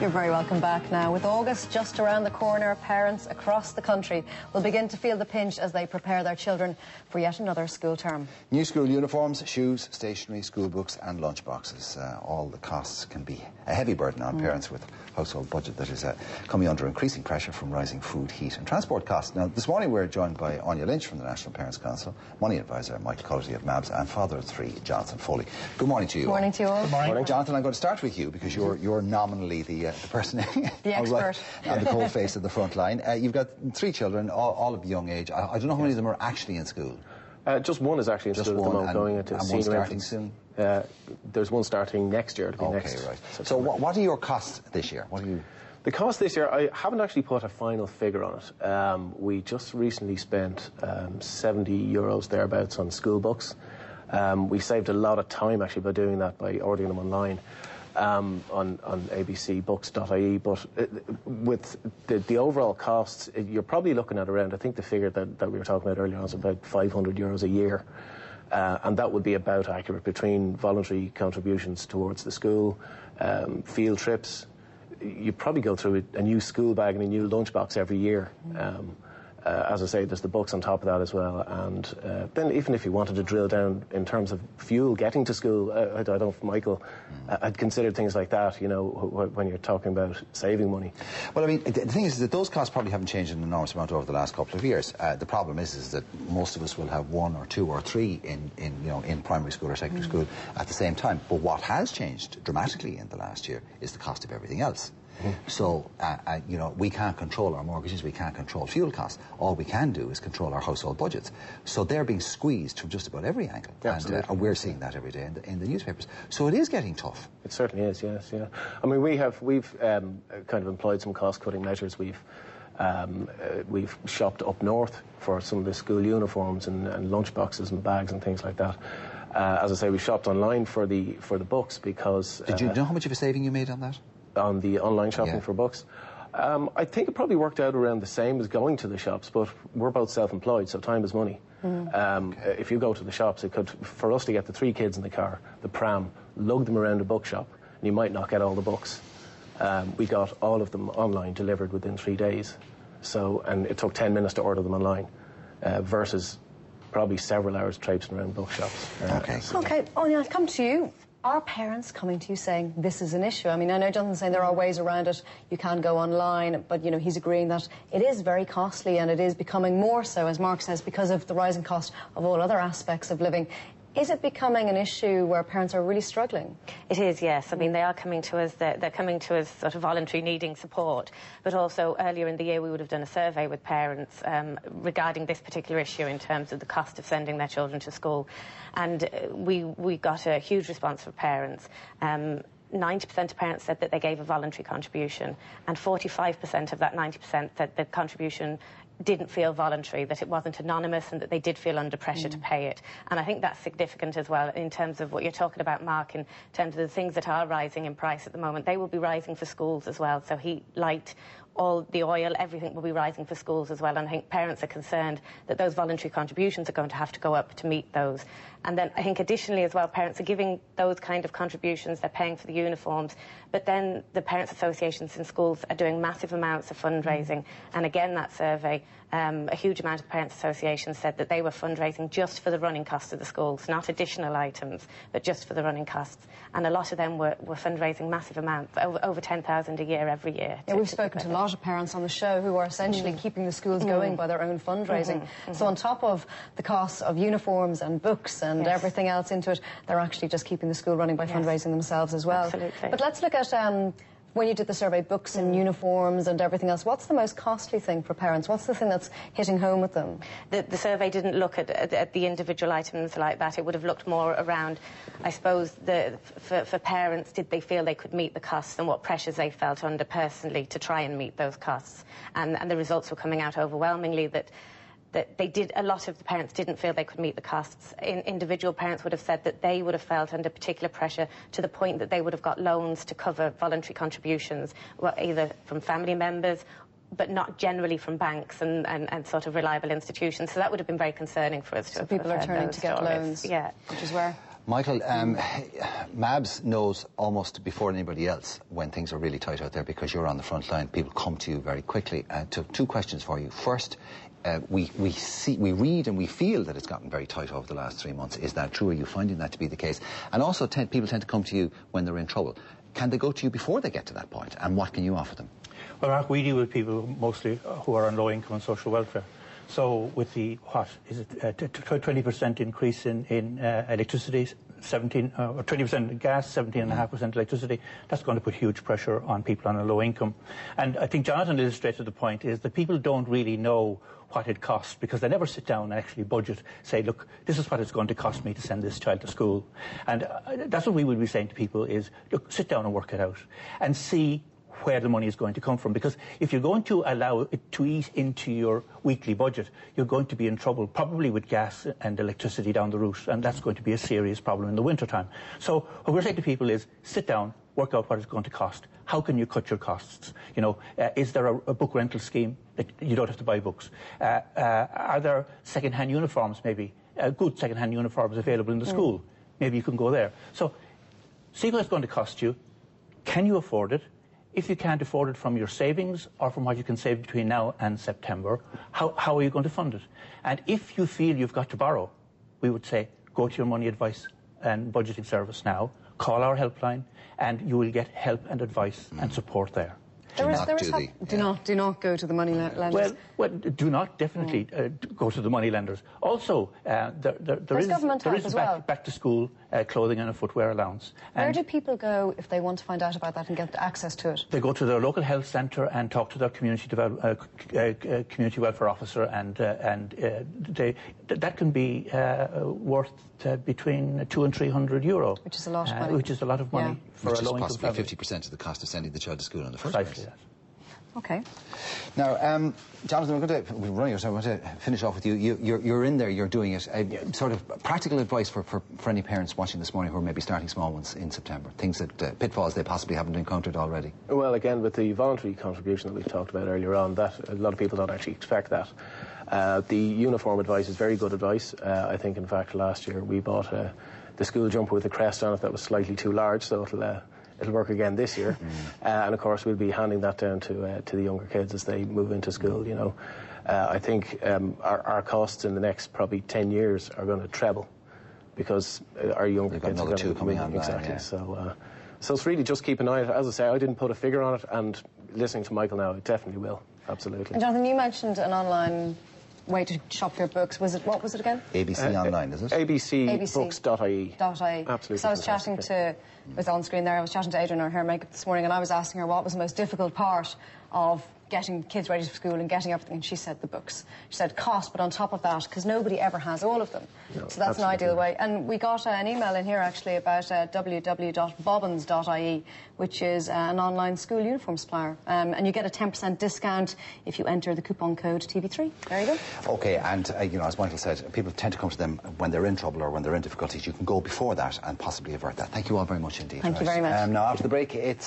You're very welcome back now. With August just around the corner, parents across the country will begin to feel the pinch as they prepare their children for yet another school term. New school uniforms, shoes, stationery, school books and lunch boxes. All the costs can be a heavy burden on parents with a household budget that is coming under increasing pressure from rising food, heat and transport costs. Now, this morning we're joined by Anya Lynch from the National Parents Council, money advisor Michael Cullity of MABS and father of three, Jonathan Foley. Good morning to you. Good morning to you all. Good morning. Jonathan, I'm going to start with you because you're nominally the person the expert on the cold face of the front line. You've got three children, all of young age. I don't know how many of them are actually in school. Just one is actually in school at the moment, going into and senior one starting infants. soon? There's one starting next year. Okay, right. So what are your costs this year? What are you... The cost this year, I haven't actually put a final figure on it. We just recently spent €70 thereabouts on school books. We saved a lot of time actually by doing that, by ordering them online. On abcbooks.ie, but with the overall costs, you're probably looking at around, I think the figure that we were talking about earlier on was about €500 a year, and that would be about accurate between voluntary contributions towards the school, field trips. You probably go through a new school bag and a new lunchbox every year. As I say, there's the books on top of that as well, and then even if you wanted to drill down in terms of fuel getting to school, I don't know if Michael had considered things like that, you know, when you're talking about saving money. Well, I mean, the thing is that those costs probably haven't changed an enormous amount over the last couple of years. The problem is that most of us will have one or two or three in primary school or secondary school at the same time. But what has changed dramatically in the last year is the cost of everything else. So, you know, we can't control our mortgages, we can't control fuel costs. All we can do is control our household budgets. So they're being squeezed from just about every angle. And we're seeing that every day in the newspapers. So it is getting tough. It certainly is, yes, yeah. I mean, we've kind of employed some cost-cutting measures. We've shopped up north for some of the school uniforms and lunch boxes and bags and things like that. As I say, we shopped online for the books because... Did you know how much of a saving you made on that? On the online shopping for books. I think it probably worked out around the same as going to the shops, but we're both self-employed, so time is money. If you go to the shops, for us to get the three kids in the car, the pram, lug them around a bookshop, and you might not get all the books. We got all of them online delivered within 3 days. And it took 10 minutes to order them online, versus probably several hours traipsing around bookshops. Okay, Anya, I've come to you. Are parents coming to you saying this is an issue? I mean, I know Jonathan's saying there are ways around it. You can go online, but, you know, he's agreeing that it is very costly and it is becoming more so, as Mark says, because of the rising cost of all other aspects of living. Is it becoming an issue where parents are really struggling? It is, yes. I mean, they are coming to us, they're coming to us sort of voluntary needing support, but also earlier in the year we would have done a survey with parents regarding this particular issue in terms of the cost of sending their children to school. And we got a huge response from parents. 90% of parents said that they gave a voluntary contribution, and 45% of that 90% said the contribution didn't feel voluntary, that it wasn't anonymous and that they did feel under pressure to pay it. And I think that's significant as well in terms of what you're talking about, Mark, in terms of the things that are rising in price at the moment. They will be rising for schools as well, so heat, light, all the oil, everything will be rising for schools as well, and I think parents are concerned that those voluntary contributions are going to have to go up to meet those. And then I think additionally as well, parents are giving those kind of contributions, they're paying for the uniforms, but then the parents' associations in schools are doing massive amounts of fundraising. And again, that survey, a huge amount of parents' associations said that they were fundraising just for the running costs of the schools, not additional items, but just for the running costs. And a lot of them were fundraising massive amounts, over 10,000 a year every year. Yeah, we've spoken to a lot of parents on the show who are essentially keeping the schools going by their own fundraising. So on top of the costs of uniforms and books and everything else into it, they're actually just keeping the school running by fundraising themselves as well. Absolutely. But let's look at when you did the survey, books and uniforms and everything else, what's the most costly thing for parents? What's the thing that's hitting home with them? The survey didn't look at the individual items like that. It would have looked more around, I suppose, for parents, did they feel they could meet the costs and what pressures they felt under personally to try and meet those costs. And the results were coming out overwhelmingly that a lot of the parents didn't feel they could meet the costs. Individual parents would have said that they would have felt under particular pressure to the point that they would have got loans to cover voluntary contributions, either from family members, but not generally from banks and sort of reliable institutions. So that would have been very concerning for us to have people are turning to get stories. loans, yeah, which is where Michael, MABS knows almost before anybody else when things are really tight out there because you're on the front line. People come to you very quickly. Two questions for you. First, we read and we feel that it's gotten very tight over the last 3 months. Is that true? Are you finding that to be the case? And also, people tend to come to you when they're in trouble. Can they go to you before they get to that point? And what can you offer them? Well, Mark, we deal with people mostly who are on low income and social welfare. So with the, 20% increase in electricity, 20% in gas, 17.5% electricity, that's going to put huge pressure on people on a low income. And I think Jonathan illustrated the point is that people don't really know what it costs because they never sit down and actually budget, say, look, this is what it's going to cost me to send this child to school. And that's what we would be saying to people is, look, sit down and work it out and see where the money is going to come from. Because if you're going to allow it to eat into your weekly budget, you're going to be in trouble, probably with gas and electricity down the route, and that's going to be a serious problem in the wintertime. So what we're saying to people is, sit down, work out what it's going to cost. How can you cut your costs? You know, is there a book rental scheme that you don't have to buy books? Are there second-hand uniforms, maybe? Good second-hand uniforms available in the school? Maybe you can go there. So see what it's going to cost you. Can you afford it? If you can't afford it from your savings or from what you can save between now and September, how are you going to fund it? And if you feel you've got to borrow, we would say, go to your money advice and budgeting service now, call our helpline, and you will get help and advice and support there. Do not go to the money lenders. Well, do not definitely go to the money lenders. Also, there is back to school clothing and a footwear allowance. Where do people go if they want to find out about that and get access to it? They go to their local health centre and talk to their community welfare officer, and that can be worth between €200 and €300, which is a lot of money. Which is a lot of money for a low income family. Which is possibly 50% of the cost of sending the child to school in the first place. Precisely that. Okay. Now, Jonathan, we're running out, so I want to finish off with you. You're in there, you're doing it. Sort of practical advice for any parents watching this morning who are maybe starting small ones in September, things that pitfalls they possibly haven't encountered already. Well, again, with the voluntary contribution that we've talked about earlier on, that a lot of people don't actually expect that. The uniform advice is very good advice. I think, in fact, last year we bought the school jumper with a crest on it that was slightly too large, so it'll work again this year. And of course we'll be handing that down to the younger kids as they move into school, you know. I think our costs in the next probably 10 years are going to treble because our younger kids are going to be coming on. Exactly. Yeah. So it's really just keep an eye on it. As I say, I didn't put a figure on it, and listening to Michael now, it definitely will. Absolutely. And Jonathan, you mentioned an online way to shop your books. What was it again? ABC Online, is it? abcbooks.ie. Absolutely. So I was chatting to, it was on screen there, I was chatting to Adrian, our hair makeup, this morning, and I was asking her what was the most difficult part of getting kids ready for school and getting everything, and she said the books. She said cost, but on top of that, because nobody ever has all of them. No, so that's an ideal way. And we got an email in here, actually, about www.bobbins.ie, which is an online school uniform supplier. And you get a 10% discount if you enter the coupon code TV3. There you go. OK, and, you know, as Michael said, people tend to come to them when they're in trouble or when they're in difficulties. You can go before that and possibly avert that. Thank you all very much indeed. Thank you very much. Now, after the break, it's